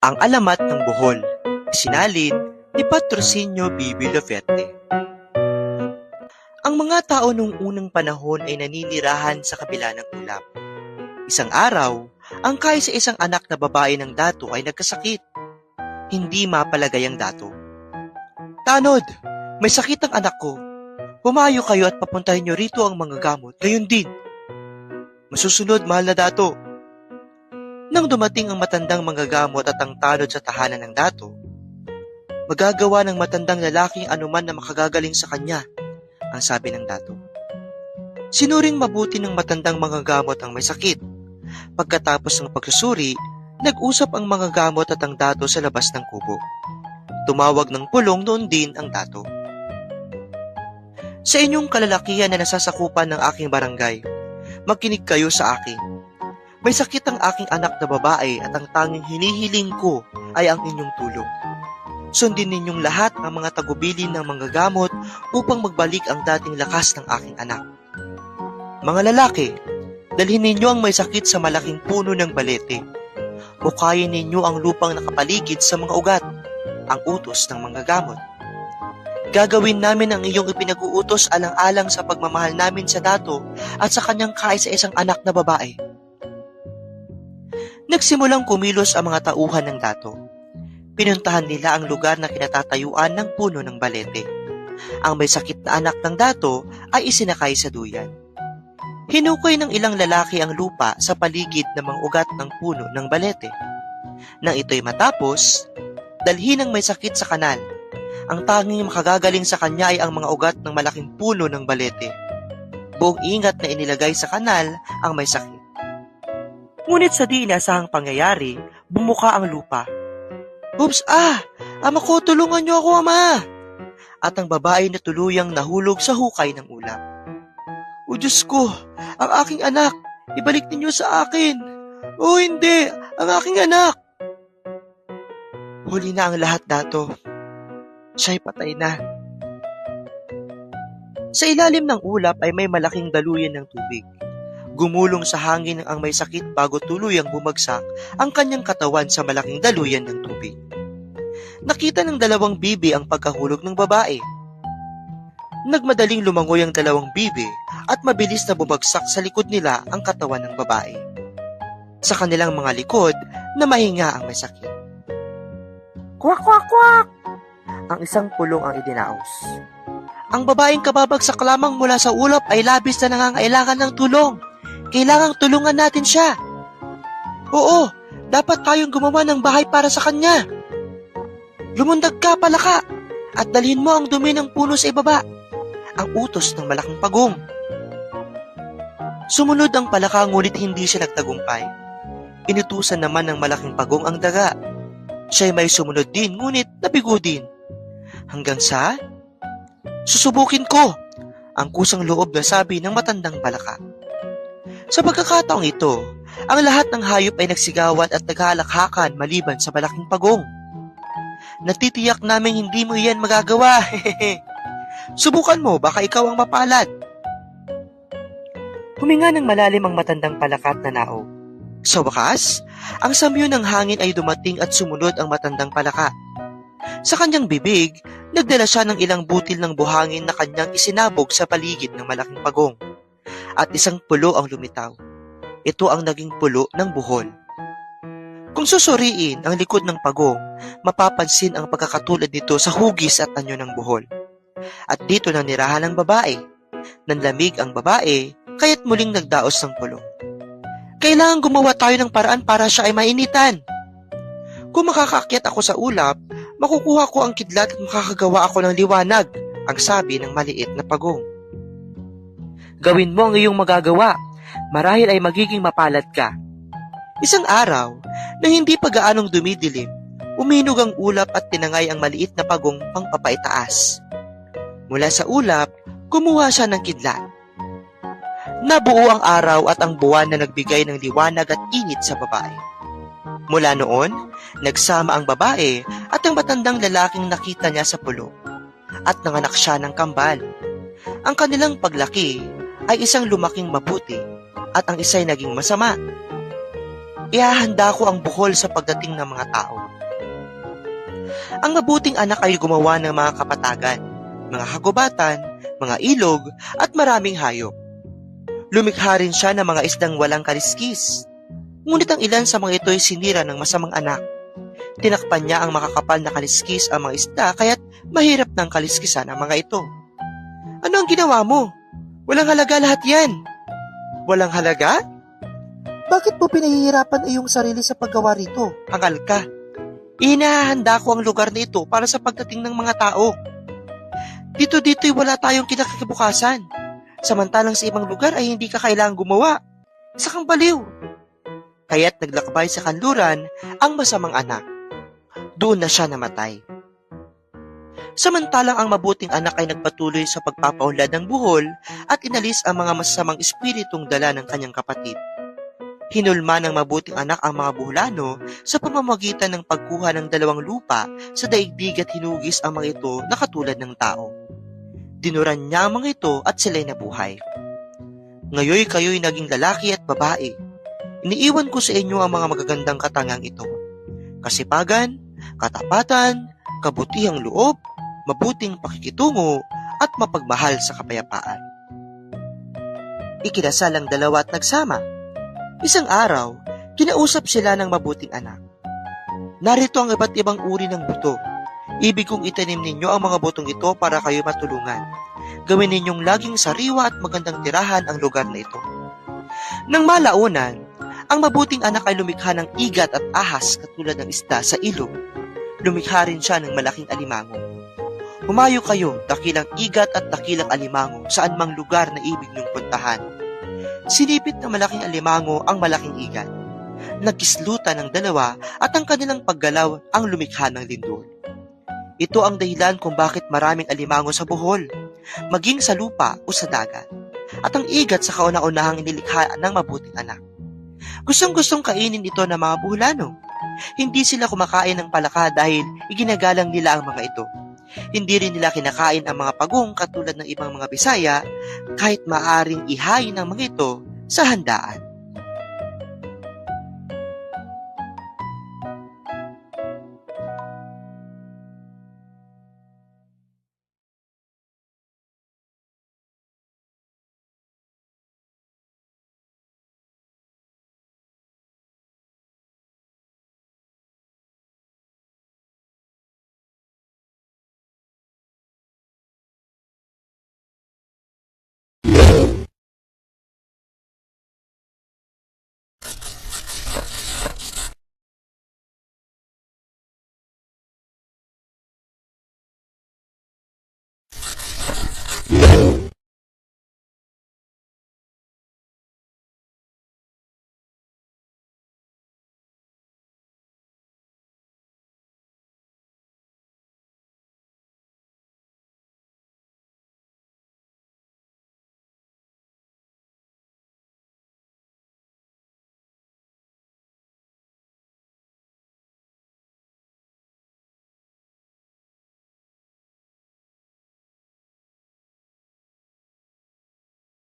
Ang Alamat ng Bohol, sinalin ni Patrocinio B. Villaferte. Ang mga tao noong unang panahon ay naninirahan sa kabila ng ulap. Isang araw, ang kaisa-isang anak na babae ng dato ay nagkasakit. Hindi mapalagay ang dato. "Tanod, may sakit ang anak ko. Pumayo kayo at papuntahin niyo rito ang mga gamot, gayon din." "Masusunod, mahal na dato." Nang dumating ang matandang manggagamot at ang tanod sa tahanan ng dato, magagawa ng matandang lalaking anuman na makagagaling sa kanya, ang sabi ng dato. Sinuring mabuti ng matandang manggagamot ang may sakit. Pagkatapos ng pagsusuri, nag-usap ang manggagamot at ang dato sa labas ng kubo. Tumawag ng pulong noon din ang dato. "Sa inyong kalalakihan na nasasakupan ng aking barangay, makinig kayo sa akin. May sakit ang aking anak na babae at ang tanging hinihiling ko ay ang inyong tulong. Sundin ninyong lahat ang mga tagubilin ng manggagamot upang magbalik ang dating lakas ng aking anak. Mga lalaki, dalhin ninyo ang may sakit sa malaking puno ng balete. Bukayin ninyo ang lupang nakapaligid sa mga ugat, ang utos ng manggagamot. Gagawin namin ang iyong ipinag-uutos alang-alang sa pagmamahal namin sa dato at sa kanyang kaisa-isang anak na babae." Nagsimulang kumilos ang mga tauhan ng dato. Pinuntahan nila ang lugar na kinatatayuan ng puno ng balete. Ang may sakit na anak ng dato ay isinakay sa duyan. Hinukay ng ilang lalaki ang lupa sa paligid ng mga ugat ng puno ng balete. Nang ito'y matapos, dalhin ang may sakit sa kanal. Ang tanging makagagaling sa kanya ay ang mga ugat ng malaking puno ng balete. Buong ingat na inilagay sa kanal ang may sakit. Ngunit sa di inasahang pangyayari, bumuka ang lupa. "Oops! Ama ko, tulungan niyo ako, ama!" At ang babae na tuluyang nahulog sa hukay ng ulap. "O Diyos ko, ang aking anak! Ibalik ninyo sa akin!" "O hindi! Ang aking anak!" Huli na ang lahat, dato. Siya'y patay na. Sa ilalim ng ulap ay may malaking daluyan ng tubig. Gumulong sa hangin ang may sakit bago tuluyang bumagsak ang kanyang katawan sa malaking daluyan ng tubig. Nakita ng dalawang bibi ang pagkahulog ng babae. Nagmadaling lumangoy ang dalawang bibi at mabilis na bumagsak sa likod nila ang katawan ng babae. Sa kanilang mga likod na mahinga ang may sakit. "Kwak, kwak, kwak!" Ang isang pulong ang idinaos. "Ang babaeng kababagsak lamang mula sa ulap ay labis na nangangailangan ng tulong. Kailangang tulungan natin siya." "Oo, dapat tayong gumawa ng bahay para sa kanya." "Lumundag ka, palaka, at dalhin mo ang dumi ng puno sa ibaba," ang utos ng malaking pagong. Sumunod ang palaka ngunit hindi siya nagtagumpay. Inutusan naman ng malaking pagong ang daga. Siya'y may sumunod din ngunit nabigo din. Hanggang sa, "Susubukin ko," ang kusang loob na sabi ng matandang palaka. Sa pagkakataong ito, ang lahat ng hayop ay nagsigawan at naghalakhakan maliban sa malaking pagong. "Natitiyak naming hindi mo iyan magagawa. Subukan mo, baka ikaw ang mapalad." Huminga ng malalim ang matandang palaka at nanao. Sa wakas, ang samyo ng hangin ay dumating at sumunod ang matandang palaka. Sa kanyang bibig, nagdala siya ng ilang butil ng buhangin na kanyang isinabog sa paligid ng malaking pagong. At isang pulo ang lumitaw. Ito ang naging pulo ng buhol. Kung susuriin ang likod ng pagong, mapapansin ang pagkakatulad nito sa hugis at anyo ng buhol. At dito nanirahan ang babae. Nanlamig ang babae, kaya't muling nagdaos ng pulo. "Kailangan gumawa tayo ng paraan para siya ay mainitan. Kung makakaakyat ako sa ulap, makukuha ko ang kidlat at makakagawa ako ng liwanag," ang sabi ng maliit na pagong. "Gawin mo ang iyong magagawa. Marahil ay magiging mapalad ka." Isang araw, nang hindi pa gaanong dumidilim, uminog ang ulap at tinangay ang maliit na pagong pangpapaitaas. Mula sa ulap, kumuha siya ng kidlat. Nabuo ang araw at ang buwan na nagbigay ng liwanag at init sa babae. Mula noon, nagsama ang babae at ang matandang lalaking nakita niya sa pulo at nanganak siya ng kambal. Ang kanilang paglaki ay isang lumaking mabuti at ang isa'y naging masama. Ihahanda ko ang buhol sa pagdating ng mga tao. Ang mabuting anak ay gumawa ng mga kapatagan, mga kagubatan, mga ilog, at maraming hayop. Lumikha rin siya ng mga isdang walang kaliskis. Ngunit ang ilan sa mga ito ay sinira ng masamang anak. Tinakpan niya ang makakapal na kaliskis ang mga isda kaya't mahirap ng kaliskisan ang mga ito. Ano ang ginawa mo? Walang halaga lahat yan. Walang halaga? Bakit mo pinahihirapan iyong sarili sa paggawa rito? Hangal ka. Inahanda ko ang lugar na ito para sa pagdating ng mga tao. Dito'y wala tayong kinakakibukasan. Samantalang sa ibang lugar ay hindi ka kailangang gumawa. Isa kang baliw. Kaya't naglakbay sa kanluran ang masamang anak. Doon na siya namatay. Samantalang ang mabuting anak ay nagpatuloy sa pagpapaunlad ng buhol at inalis ang mga masasamang espiritong dala ng kanyang kapatid. Hinulma ng mabuting anak ang mga buholano sa pamamagitan ng pagkuha ng 2 lupa sa daigdig at hinugis ang mga ito na katulad ng tao. Dinuran niya ang mga ito at sila'y nabuhay. Ngayoy kayo'y naging lalaki at babae. Iniiwan ko sa inyo ang mga magagandang katangang ito. Kasipagan, katapatan, kabutihang loob, mabuting pakikitungo, at mapagmahal sa kapayapaan. Ikinasal ang dalawa at nagsama. Isang araw, kinausap sila ng mabuting anak. Narito ang iba't ibang uri ng buto. Ibig kong itanim ninyo ang mga butong ito para kayo matulungan. Gawin ninyong laging sariwa at magandang tirahan ang lugar na ito. Nang malaunan, ang mabuting anak ay lumikha ng igat at ahas katulad ng isda sa ilog. Lumikha rin siya ng malaking alimango. Humayo kayo, dakilang igat at dakilang alimango saan mang lugar na ibig niyong puntahan. Sinipit ng malaking alimango ang malaking igat. Nagkislutan ng dalawa at ang kanilang paggalaw ang lumikha ng lindol. Ito ang dahilan kung bakit maraming alimango sa buhol, maging sa lupa o sa dagat. At ang igat sa kauna-unahang inilikha ng mabuting anak. Gustong-gustong kainin ito ng mga buholano. Hindi sila kumakain ng palaka dahil iginagalang nila ang mga ito. Hindi rin nila kinakain ang mga pagong katulad ng ibang mga Bisaya kahit maaring ihain ang mga ito sa handaan.